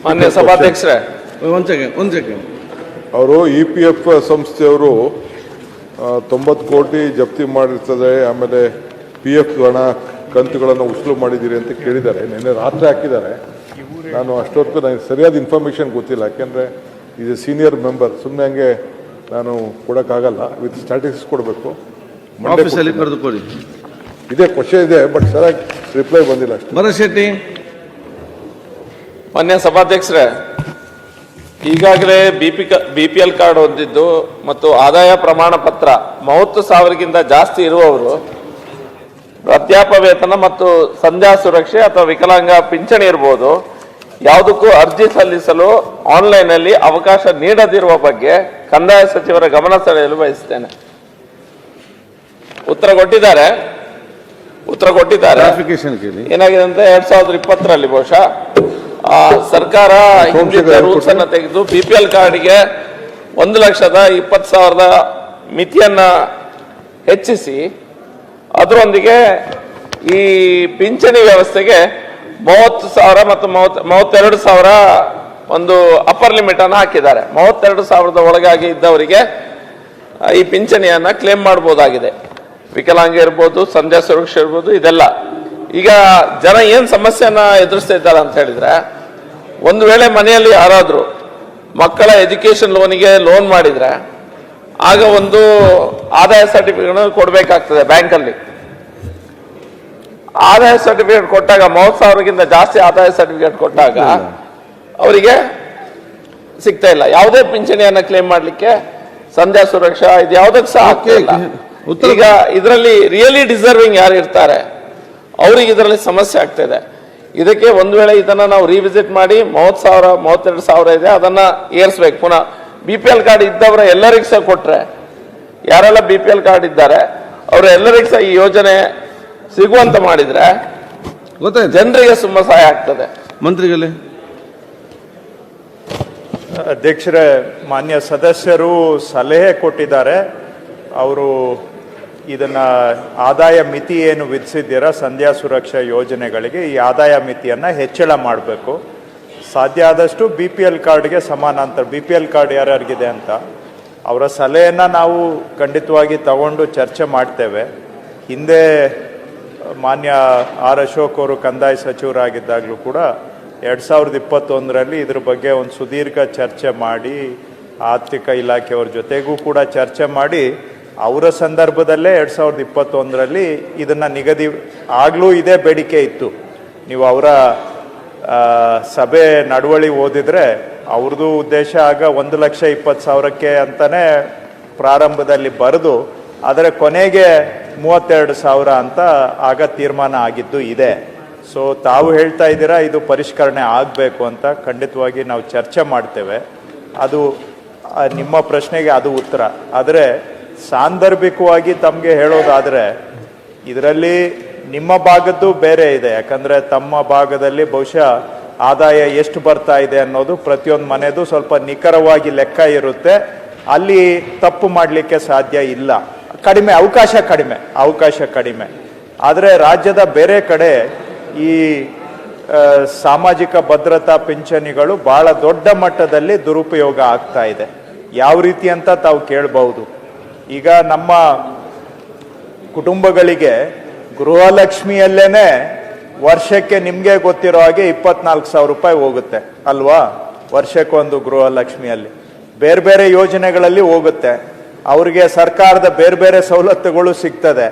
ಮಾನ್ಯ ಸಭಾಧ್ಯಕ್ಷರೇ, ಒಂದು ಸೆಕೆಂಡ್. ಅವರು EPF ಸಂಸ್ಥೆಯವರು 90 ಕೋಟಿ ಜಪ್ತಿ ಮಾಡಿರ್ತದೆ, ಆಮೇಲೆ PF ಹಣ ಕಂತುಗಳನ್ನು ವಸೂಲು ಮಾಡಿದ್ದೀರಿ ಅಂತ ಕೇಳಿದ್ದಾರೆ. ನಿನ್ನೆ ರಾತ್ರಿ ಹಾಕಿದ್ದಾರೆ. ನಾನು ಅಷ್ಟೊತ್ತು ನನಗೆ ಸರಿಯಾದ ಇನ್ಫಾರ್ಮೇಷನ್ ಗೊತ್ತಿಲ್ಲ, ಯಾಕೆಂದರೆ ಈಸ್ ಎ ಸೀನಿಯರ್ ಮೆಂಬರ್. ಸುಮ್ಮನೆ ಹಂಗೆ ನಾನು ಕೊಡೋಕ್ಕಾಗಲ್ಲ, ವಿತ್ ಸ್ಟ್ಯಾಟಿಸ್ಟಿಕ್ಸ್ ಕೊಡಬೇಕು. ಆಫೀಸಲ್ಲಿ ಕರೆದುಕೊಳ್ಳಿ. ಇದೇ ಕ್ವಶನ್ ಇದೆ, ಬಟ್ ಸರಿಯಾಗಿ ರಿಪ್ಲೈ ಬಂದಿಲ್ಲ ಅಷ್ಟೇ. ಭರತ್ ಮಾನ್ಯ ಸಭಾಧ್ಯಕ್ಷರೇ, ಈಗಾಗಲೇ BPL ಕಾರ್ಡ್ ಹೊಂದಿದ್ದು ಮತ್ತು ಆದಾಯ ಪ್ರಮಾಣ ಪತ್ರ 30,000ಗಿಂತ ಜಾಸ್ತಿ ಇರುವವರು ವೃದ್ಧಾಪ್ಯ ವೇತನ ಮತ್ತು ಸಂಧ್ಯಾ ಸುರಕ್ಷೆ ಅಥವಾ ವಿಕಲಾಂಗ ಪಿಂಚಣಿ ಇರಬಹುದು, ಯಾವುದಕ್ಕೂ ಅರ್ಜಿ ಸಲ್ಲಿಸಲು ಆನ್ಲೈನ್ನಲ್ಲಿ ಅವಕಾಶ ನೀಡದಿರುವ ಬಗ್ಗೆ ಕಂದಾಯ ಸಚಿವರ ಗಮನ ಸೆಳೆಯಲು ಬಯಸುತ್ತೇನೆ. ಉತ್ತರ ಕೊಟ್ಟಿದ್ದಾರೆ. ಏನಾಗಿದೆ ಅಂತ 2020ರಲ್ಲಿ ಬಹುಶಃ ಸರ್ಕಾರ ರೂಲ್ಸ್ ಅನ್ನು ತೆಗೆದು BPL ಕಾರ್ಡ್ಗೆ 1,20,000 ಮಿತಿಯನ್ನ ಹೆಚ್ಚಿಸಿ ಅದರೊಂದಿಗೆ ಈ ಪಿಂಚಣಿ ವ್ಯವಸ್ಥೆಗೆ 30,000 ಮತ್ತು 32,000 ಒಂದು ಅಪ್ಪರ್ ಲಿಮಿಟ್ ಅನ್ನು ಹಾಕಿದ್ದಾರೆ. 32,000 ಒಳಗಾಗಿ ಇದ್ದವರಿಗೆ ಈ ಪಿಂಚಣಿಯನ್ನ ಕ್ಲೇಮ್ ಮಾಡಬಹುದಾಗಿದೆ. ವಿಕಲಾಂಗ ಇರ್ಬೋದು, ಸಂಧ್ಯಾ ಸುರಕ್ಷೆ ಇರ್ಬೋದು, ಇದೆಲ್ಲ. ಈಗ ಜನ ಏನ್ ಸಮಸ್ಯೆಯನ್ನ ಎದುರಿಸ್ತಾ ಇದ್ದಾರೆ ಅಂತ ಹೇಳಿದ್ರೆ, ಒಂದು ವೇಳೆ ಮನೆಯಲ್ಲಿ ಯಾರಾದ್ರೂ ಮಕ್ಕಳ ಎಜುಕೇಶನ್ ಲೋನಿಗೆ ಲೋನ್ ಮಾಡಿದ್ರೆ ಆಗ ಒಂದು ಆದಾಯ ಸರ್ಟಿಫಿಕೇಟ್ ಕೊಡಬೇಕಾಗ್ತದೆ ಬ್ಯಾಂಕಲ್ಲಿ. ಆದಾಯ ಸರ್ಟಿಫಿಕೇಟ್ ಕೊಟ್ಟಾಗ 30,000ಗಿಂತ ಜಾಸ್ತಿ ಆದಾಯ ಸರ್ಟಿಫಿಕೇಟ್ ಕೊಟ್ಟಾಗ ಅವರಿಗೆ ಸಿಗ್ತಾ ಇಲ್ಲ. ಯಾವುದೇ ಪಿಂಚಣಿಯನ್ನ ಕ್ಲೇಮ್ ಮಾಡ್ಲಿಕ್ಕೆ ಸಂಧ್ಯಾ ಸುರಕ್ಷಾ ಇದು ಯಾವುದಕ್ಕೆ ಸಹ ಆಗ್ತಾ ಇಲ್ಲ. ಈಗ ಇದರಲ್ಲಿ ರಿಯಲಿ ಡಿಸರ್ವಿಂಗ್ ಯಾರು ಇರ್ತಾರೆ ಅವ್ರಿಗೆ ಇದರಲ್ಲಿ ಸಮಸ್ಯೆ ಆಗ್ತಾ ಇದೆ. ಇದಕ್ಕೆ ಒಂದು ವೇಳೆ ಇದನ್ನ ನಾವು ರಿವಿಸಿಟ್ ಮಾಡಿ 30,000 32,000 ಇದೆ, ಅದನ್ನ ಏರ್ಸ್ಬೇಕು ಪುನಃ. BPL ಕಾರ್ಡ್ ಇದ್ದವರ ಎಲ್ಲರಿಗೂ ಸಹ ಕೊಟ್ರೆ, ಯಾರೆಲ್ಲ BPL ಕಾರ್ಡ್ ಇದ್ದಾರೆ ಅವರ ಎಲ್ಲರಿಗೂ ಸಹ ಈ ಯೋಜನೆ ಸಿಗುವಂತ ಮಾಡಿದ್ರೆ ಜನರಿಗೆ ತುಂಬಾ ಸಹಾಯ ಆಗ್ತದೆ. ಮಂತ್ರಿಗಳೇ, ಅಧ್ಯಕ್ಷರೇ, ಮಾನ್ಯ ಸದಸ್ಯರು ಸಲಹೆ ಕೊಟ್ಟಿದ್ದಾರೆ. ಅವರು ಇದನ್ನ ಆದಾಯ ಮಿತಿ ಏನು ವಿಧಿಸಿದ್ದೀರಾ ಸಂಧ್ಯಾ ಸುರಕ್ಷಾ ಯೋಜನೆಗಳಿಗೆ, ಈ ಆದಾಯ ಮಿತಿಯನ್ನ ಹೆಚ್ಚಳ ಮಾಡಬೇಕು. ಸಾಧ್ಯ ಆದಷ್ಟು BPL ಕಾರ್ಡ್ಗೆ ಸಮಾನಾಂತರ BPL ಕಾರ್ಡ್ ಯಾರ್ಯಾರಿಗಿದೆ ಅಂತ ಅವರ ಸಲಹೆಯನ್ನ ನಾವು ಖಂಡಿತವಾಗಿ ತಗೊಂಡು ಚರ್ಚೆ ಮಾಡ್ತೇವೆ. ಹಿಂದೆ ಮಾನ್ಯ ಆರ್ ಅಶೋಕ್ ಅವರು ಕಂದಾಯ ಸಚಿವರಾಗಿದ್ದಾಗಲೂ ಕೂಡ 2021ರಲ್ಲಿ ಇದ್ರ ಬಗ್ಗೆ ಒಂದು ಸುದೀರ್ಘ ಚರ್ಚೆ ಮಾಡಿ ಆರ್ಥಿಕ ಇಲಾಖೆಯವ್ರ ಜೊತೆಗೂ ಕೂಡ ಚರ್ಚೆ ಮಾಡಿ ಅವರ ಸಂದರ್ಭದಲ್ಲೇ 2021ರಲ್ಲಿ ಇದನ್ನ ನಿಗದಿ ಆಗ್ಲೂ ಇದೇ ಬೇಡಿಕೆ ಇತ್ತು. ನೀವು ಅವರ ಸಭೆ ನಡವಳಿ ಓದಿದ್ರೆ ಅವ್ರದ್ದು ಉದ್ದೇಶ ಆಗ 1,20,000ಕ್ಕೆ ಅಂತಾನೆ ಪ್ರಾರಂಭದಲ್ಲಿ ಬರೆದು ಆದರೆ ಕೊನೆಗೆ 32,000 ಅಂತ ಆಗ ತೀರ್ಮಾನ ಆಗಿದ್ದು ಇದೆ. ಸೊ ತಾವು ಹೇಳ್ತಾ ಇದ್ದೀರಾ ಇದು ಪರಿಷ್ಕರಣೆ ಆಗಬೇಕು ಅಂತ, ಖಂಡಿತವಾಗಿ ನಾವು ಚರ್ಚೆ ಮಾಡ್ತೇವೆ. ಅದು ನಿಮ್ಮ ಪ್ರಶ್ನೆಗೆ ಅದು ಉತ್ತರ. ಆದರೆ ಸಾಂದರ್ಭಿಕವಾಗಿ ತಮಗೆ ಹೇಳೋದಾದರೆ ಇದರಲ್ಲಿ ನಿಮ್ಮ ಭಾಗದ್ದು ಬೇರೆ ಇದೆ. ಯಾಕಂದರೆ ತಮ್ಮ ಭಾಗದಲ್ಲಿ ಬಹುಶಃ ಆದಾಯ ಎಷ್ಟು ಬರ್ತಾ ಇದೆ ಅನ್ನೋದು ಪ್ರತಿಯೊಂದು ಮನೆದು ಸ್ವಲ್ಪ ನಿಖರವಾಗಿ ಲೆಕ್ಕ ಇರುತ್ತೆ. ಅಲ್ಲಿ ತಪ್ಪು ಮಾಡಲಿಕ್ಕೆ ಸಾಧ್ಯ ಇಲ್ಲ. ಕಡಿಮೆ ಅವಕಾಶ ಕಡಿಮೆ. ಆದರೆ ರಾಜ್ಯದ ಬೇರೆ ಕಡೆ ಈ ಸಾಮಾಜಿಕ ಭದ್ರತಾ ಪಿಂಚಣಿಗಳು ಬಹಳ ದೊಡ್ಡ ಮಟ್ಟದಲ್ಲಿ ದುರುಪಯೋಗ ಆಗ್ತಾ ಇದೆ. ಯಾವ ರೀತಿ ಅಂತ ತಾವು ಕೇಳಬಹುದು. ಈಗ ನಮ್ಮ ಕುಟುಂಬಗಳಿಗೆ ಗೃಹಲಕ್ಷ್ಮಿಯಲ್ಲೇನೆ ವರ್ಷಕ್ಕೆ ನಿಮಗೆ ಗೊತ್ತಿರೋ ಹಾಗೆ 24,000 ರೂಪಾಯಿ ಹೋಗುತ್ತೆ ಅಲ್ವಾ? ವರ್ಷಕ್ಕೊಂದು ಗೃಹಲಕ್ಷ್ಮಿಯಲ್ಲಿ ಬೇರೆ ಬೇರೆ ಯೋಜನೆಗಳಲ್ಲಿ ಹೋಗುತ್ತೆ. ಅವರಿಗೆ ಸರ್ಕಾರದ ಬೇರೆ ಬೇರೆ ಸವಲತ್ತುಗಳು ಸಿಗ್ತದೆ.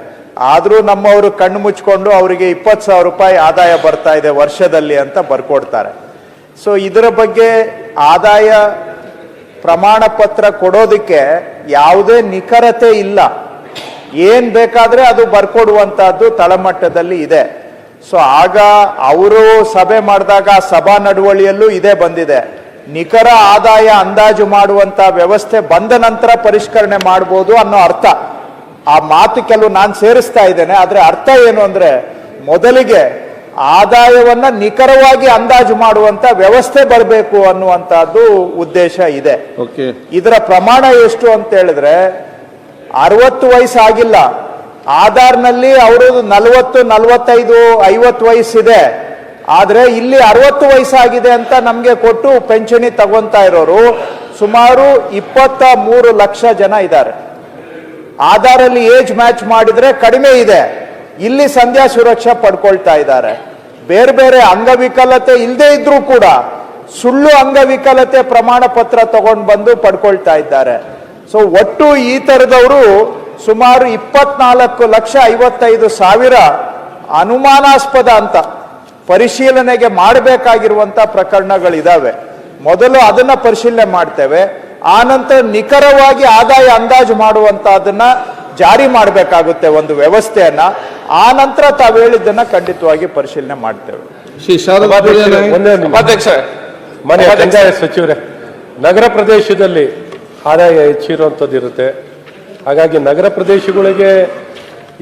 ಆದರೂ ನಮ್ಮವರು ಕಣ್ಣು ಮುಚ್ಕೊಂಡು ಅವರಿಗೆ 20,000 ರೂಪಾಯಿ ಆದಾಯ ಬರ್ತಾ ಇದೆ ವರ್ಷದಲ್ಲಿ ಅಂತ ಬರ್ಕೊಡ್ತಾರೆ. ಸೊ ಇದರ ಬಗ್ಗೆ ಆದಾಯ ಪ್ರಮಾಣ ಪತ್ರ ಕೊಡೋದಕ್ಕೆ ಯಾವುದೇ ನಿಖರತೆ ಇಲ್ಲ. ಏನ್ ಬೇಕಾದ್ರೆ ಅದು ಬರ್ಕೊಡುವಂತಹದ್ದು ತಳಮಟ್ಟದಲ್ಲಿ ಇದೆ. ಸೊ ಆಗ ಅವರು ಸಭೆ ಮಾಡಿದಾಗ ಸಭಾ ನಡವಳಿಯಲ್ಲೂ ಇದೇ ಬಂದಿದೆ. ನಿಖರ ಆದಾಯ ಅಂದಾಜು ಮಾಡುವಂತ ವ್ಯವಸ್ಥೆ ಬಂದ ನಂತರ ಪರಿಷ್ಕರಣೆ ಮಾಡಬಹುದು ಅನ್ನೋ ಅರ್ಥ. ಆ ಮಾತು ಕೆಲವು ನಾನು ಸೇರಿಸ್ತಾ ಇದ್ದೇನೆ. ಆದ್ರೆ ಅರ್ಥ ಏನು ಅಂದ್ರೆ ಮೊದಲಿಗೆ ಆದಾಯವನ್ನ ನಿಖರವಾಗಿ ಅಂದಾಜು ಮಾಡುವಂತ ವ್ಯವಸ್ಥೆ ಬರಬೇಕು ಅನ್ನುವಂತಹದ್ದು ಉದ್ದೇಶ ಇದೆ. ಇದರ ಪ್ರಮಾಣ ಎಷ್ಟು ಅಂತ ಹೇಳಿದ್ರೆ 60 ವಯಸ್ಸಾಗಿಲ್ಲ. ಆಧಾರ್ನಲ್ಲಿ ಅವರು 40, 45, 50 ವಯಸ್ಸಿದೆ. ಆದ್ರೆ ಇಲ್ಲಿ 60 ವಯಸ್ಸಾಗಿದೆ ಅಂತ ನಮ್ಗೆ ಕೊಟ್ಟು ಪೆನ್ಷನ್ ತಗೊಂತಾ ಇರೋರು ಸುಮಾರು 23 ಲಕ್ಷ ಜನ ಇದ್ದಾರೆ. ಆಧಾರಲ್ಲಿ ಏಜ್ ಮ್ಯಾಚ್ ಮಾಡಿದ್ರೆ ಕಡಿಮೆ ಇದೆ, ಇಲ್ಲಿ ಸಂಧ್ಯಾ ಸುರಕ್ಷಾ ಪಡ್ಕೊಳ್ತಾ ಇದ್ದಾರೆ. ಬೇರೆ ಬೇರೆ ಅಂಗವಿಕಲತೆ ಇಲ್ಲದೆ ಇದ್ರೂ ಕೂಡ ಸುಳ್ಳು ಅಂಗವಿಕಲತೆ ಪ್ರಮಾಣ ಪತ್ರ ತಗೊಂಡು ಬಂದು ಪಡ್ಕೊಳ್ತಾ ಇದ್ದಾರೆ. ಸೊ ಒಟ್ಟು ಈ ತರದವರು ಸುಮಾರು 24,55,000 ಅನುಮಾನಾಸ್ಪದ ಅಂತ ಪರಿಶೀಲನೆಗೆ ಮಾಡಬೇಕಾಗಿರುವಂತ ಪ್ರಕರಣಗಳಿದಾವೆ. ಮೊದಲು ಅದನ್ನ ಪರಿಶೀಲನೆ ಮಾಡ್ತೇವೆ, ಆನಂತರ ನಿಖರವಾಗಿ ಆದಾಯ ಅಂದಾಜು ಮಾಡುವಂತಹದನ್ನ ಜಾರಿ ಮಾಡಬೇಕಾಗುತ್ತೆ ಒಂದು ವ್ಯವಸ್ಥೆಯನ್ನ. ಆನಂತರ ತಾವು ಹೇಳಿದ್ದನ್ನ ಖಂಡಿತವಾಗಿ ಪರಿಶೀಲನೆ ಮಾಡ್ತೇವೆ. ಶ್ರೀ ಶಾರದಾ ಅಧ್ಯಕ್ಷ, ಮಾನ್ಯ ಕಂದಾಯ ಸಚಿವರೇ, ನಗರ ಪ್ರದೇಶದಲ್ಲಿ ಆದಾಯ ಹೆಚ್ಚಿರುವಂಥದ್ದು ಇರುತ್ತೆ. ಹಾಗಾಗಿ ನಗರ ಪ್ರದೇಶಗಳಿಗೆ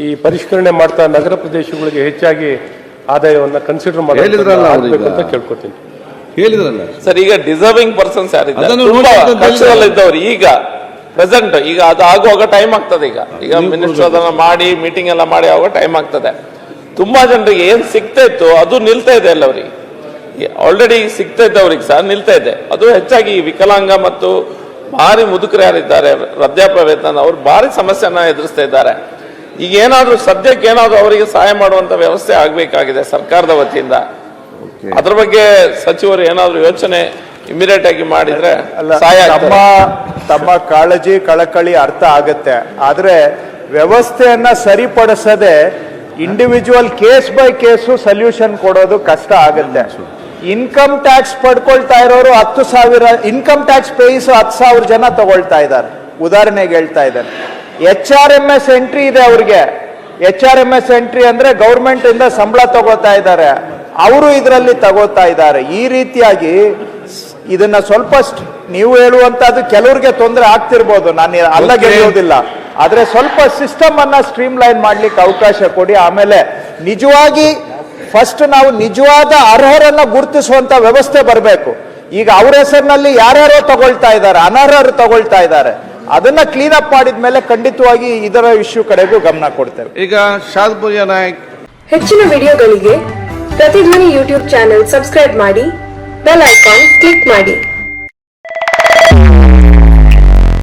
ಈ ಪರಿಷ್ಕರಣೆ ಮಾಡ್ತಾ ನಗರ ಪ್ರದೇಶಗಳಿಗೆ ಹೆಚ್ಚಾಗಿ ಆದಾಯವನ್ನು ಕನ್ಸಿಡರ್ ಹೇಳಿದ್ರಲ್ಲ ಅವ್ರು ಈಗ. ಅಂತ ಕೇಳ್ಕೊತೀನಿ. ಹೇಳಿದ್ರಲ್ಲ ಸರ್, ಈಗ ಡಿಸರ್ವಿಂಗ್ ಪರ್ಸನ್ಸ್ ಯಾರಿದ್ದಾರೆ, ಅದನ್ನು ತುಂಬಾ ನೋಡಿ ಕಷ್ಟದಲ್ಲಿ ಇದ್ದವ್ರು ಈಗ ಪ್ರೆಸೆಂಟ್ ಈಗ ಅದು ಆಗುವಾಗ ಟೈಮ್ ಆಗ್ತದೆ. ಈಗ ಮಿನಿಸ್ಟರ್ ಅದನ್ನ ಮಾಡಿ ಮೀಟಿಂಗ್ ಎಲ್ಲ ಮಾಡಿ ಆಗುವಾಗ ಟೈಮ್ ಆಗ್ತದೆ. ತುಂಬಾ ಜನರಿಗೆ ಏನ್ ಸಿಗ್ತಾ ಇತ್ತು ಅದು ನಿಲ್ತಾ ಇದೆ ಅಲ್ಲ, ಅವ್ರಿಗೆ ಆಲ್ರೆಡಿ ಸಿಗ್ತಾ ಇದ್ದವ್ರಿಗೆ ಸಹ ನಿಲ್ತಾ ಇದೆ. ಅದು ಹೆಚ್ಚಾಗಿ ವಿಕಲಾಂಗ ಮತ್ತು ಭಾರಿ ಮುದುಕರು ಯಾರಿದ್ದಾರೆ ವೃದ್ಧಾಪ್ಯ ವೇತನ, ಅವ್ರು ಭಾರಿ ಸಮಸ್ಯೆನ ಎದುರಿಸ್ತಾ ಇದ್ದಾರೆ. ಈಗ ಏನಾದ್ರೂ ಸದ್ಯಕ್ಕೆ ಏನಾದ್ರೂ ಅವರಿಗೆ ಸಹಾಯ ಮಾಡುವಂತ ವ್ಯವಸ್ಥೆ ಆಗ್ಬೇಕಾಗಿದೆ ಸರ್ಕಾರದ ವತಿಯಿಂದ. ಅದ್ರ ಬಗ್ಗೆ ಸಚಿವರು ಏನಾದ್ರೂ ಯೋಚನೆ ಇಮಿಡಿಯೇಟ್ ಆಗಿ ಮಾಡಿದ್ರೆ ಸಹಾಯ ತಮ್ಮ ಕಾಳಜಿ ಕಳಕಳಿ ಅರ್ಥ ಆಗತ್ತೆ. ಆದ್ರೆ ವ್ಯವಸ್ಥೆಯನ್ನ ಸರಿಪಡಿಸದೆ individual case by case solution ಕೊಡೋದು ಕಷ್ಟ ಆಗುತ್ತೆ. ಇನ್ಕಮ್ ಟ್ಯಾಕ್ಸ್ ಪಡ್ಕೊಳ್ತಾ ಇರೋರು 10,000 ಇನ್ಕಮ್ ಟ್ಯಾಕ್ಸ್ ಪೇಯಿಸ್ 10,000 ಜನ ತಗೊಳ್ತಾ ಇದ್ದಾರೆ. ಉದಾಹರಣೆಗೆ ಹೇಳ್ತಾ ಇದ್ದಾರೆ. HRMS ಎಂಟ್ರಿ ಇದೆ ಅವ್ರಿಗೆ. HRMS ಎಂಟ್ರಿ ಅಂದ್ರೆ ಗೌರ್ಮೆಂಟ್ ಇಂದ ಸಂಬಳ ತಗೋತಾ ಇದ್ದಾರೆ, ಅವರು ಇದರಲ್ಲಿ ತಗೋತಾ ಇದ್ದಾರೆ. ಈ ರೀತಿಯಾಗಿ ಇದನ್ನ ಸ್ವಲ್ಪ ನೀವು ಹೇಳುವಂತದ್ದು ಕೆಲವ್ರಿಗೆ ತೊಂದರೆ ಆಗ್ತಿರ್ಬೋದು, ನಾನು ಅಲ್ಲ ಗೆಲ್ಲೋದಿಲ್ಲ. ಆದ್ರೆ ಸ್ವಲ್ಪ ಸಿಸ್ಟಮ್ ಅನ್ನ ಸ್ಟ್ರೀಮ್ ಲೈನ್ ಮಾಡ್ಲಿಕ್ಕೆ ಅವಕಾಶ ಕೊಡಿ. ಆಮೇಲೆ ನಿಜವಾಗಿ ಫಸ್ಟ್ ನಾವು ನಿಜವಾದ ಅರ್ಹರನ್ನ ಗುರುತಿಸುವಂತ ವ್ಯವಸ್ಥೆ ಬರಬೇಕು. ಈಗ ಅವ್ರ ಹೆಸರಿನಲ್ಲಿ ಯಾರ್ಯಾರೋ ತಗೊಳ್ತಾ ಇದ್ದಾರೆ, ಅನರ್ಹರು ತಗೊಳ್ತಾ ಇದ್ದಾರೆ. ಅದನ್ನ ಕ್ಲೀನ್ ಅಪ್ ಮಾಡಿದ್ಮೇಲೆ ಖಂಡಿತವಾಗಿ ಇದರ ಇಶ್ಯೂ ಕಡೆಗೂ ಗಮನ ಕೊಡ್ತೇವೆ. ಈಗ ಶಾರದಾ ನಾಯಕ್. ಹೆಚ್ಚಿನ ವಿಡಿಯೋಗಳಿಗೆ ಪ್ರತಿಧ್ವನಿ ಯೂಟ್ಯೂಬ್ ಚಾನೆಲ್ ಸಬ್ಸ್ಕ್ರೈಬ್ ಮಾಡಿ, ಬೆಲ್ ಐಕಾನ್ ಕ್ಲಿಕ್ ಮಾಡಿ.